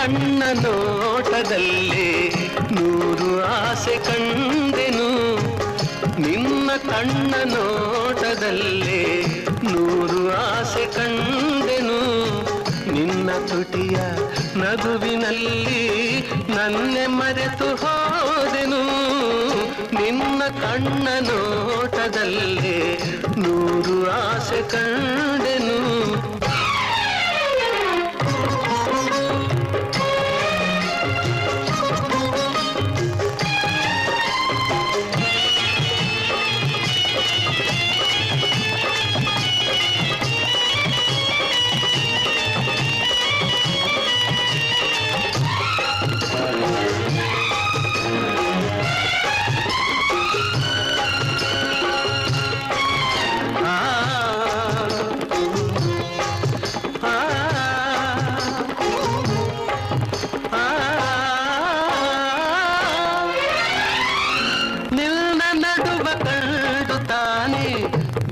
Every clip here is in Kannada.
ಕಣ್ಣ ನೋಟದಲ್ಲಿ ನೂರು ಆಸೆ ಕಂಡೆನು ನಿನ್ನ ಕಣ್ಣ ನೋಟದಲ್ಲಿ ನೂರು ಆಸೆ ಕಂಡೆನು ನಿನ್ನ ತುಟಿಯ ನಗುವಿನಲ್ಲಿ ನನ್ನೆ ಮರೆತು ಹೋದೆನು ನಿನ್ನ ಕಣ್ಣ ನೋಟದಲ್ಲಿ ನೂರು ಆಸೆ ಕಂಡೆನು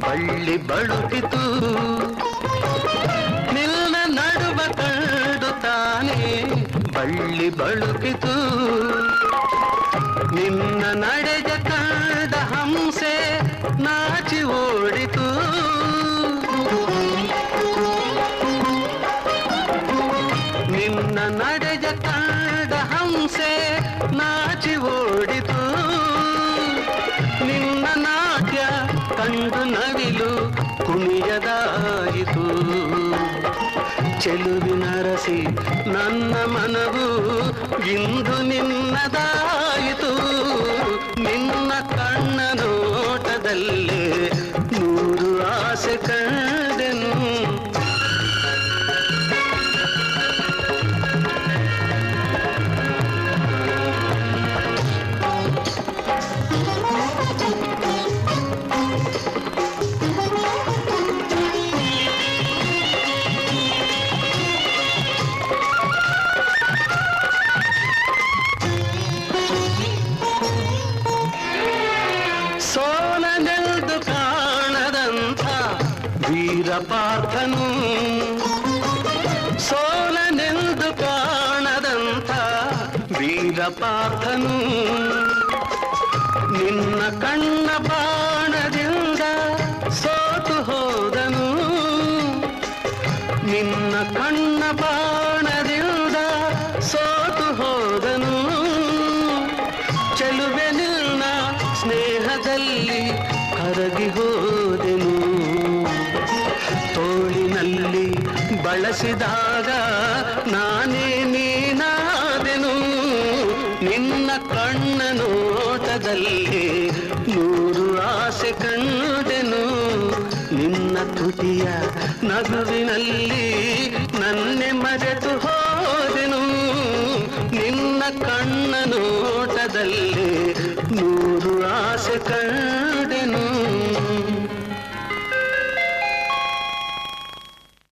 ಬಳ್ಳಿ ಬಳುಕಿತು ನಿನ್ನ ನಡುವ ಕಂಡು ತಾನೆ ಬಳ್ಳಿ ಬಳುಕಿತು ನಿನ್ನ ನಡೆದ ಕಂಡ ಹಂಸೆ ನಾಚಿ ಓಡಿತು ನಿನ್ನ ನಡೆದ ಕಂಡ ಹಂಸೆ ನಾಚಿ ಓಡಿತು ನಿನ್ನ ನಾಟ್ಯ ಕಂಡು ನವಿಲು ಕುಣಿಯದಾಯಿತು ಚೆಲುವಿನ ರಸಿ ನನ್ನ ಮನವು ಇಂದು ನಿನ್ನದಾಯಿತು ನಿನ್ನ ಕಣ್ಣ ನೋಟದಲ್ಲೇ ನೂರು ಆಸೆ ಕಂಡೆನು ಸೋಲನೆಂದು ಕಾಣದಂಥ ವೀರಪಾರ್ಥನು ಸೋಲನೆಂದು ಕಾಣದಂಥ ವೀರಪಾರ್ಥನು ನಿನ್ನ ಕಣ್ಣ ಬಾಣದಿಂದ ಸೋತು ಹೋದನು ನಿನ್ನ ಕಣ್ಣ ಬಾಣದಿಂದ ಸೋತು ಹೋದನು ಚೆಲುವೆ ನಿನ್ನ ಸ್ನೇಹದಲ್ಲಿ ಕರಗಿ ಹೋದೆನು ತೋಳಿನಲ್ಲಿ ಬಳಸಿದಾಗ ನಾನೇ ನೀನಾದೆನು ನಿನ್ನ ಕಣ್ಣ ನೋಟದಲ್ಲಿ ನೂರು ಆಸೆ ಕಂಡೆನು ನಿನ್ನ ತುಟಿಯ ನಗುವಿನಲ್ಲಿ ನನ್ನೆ ಮರೆತು ಹೋದೆನು ನಿನ್ನ ಕಣ್ಣ ನೋಟದಲ್ಲಿ ನೂರು ಆಸೆ ಕಂಡೆನು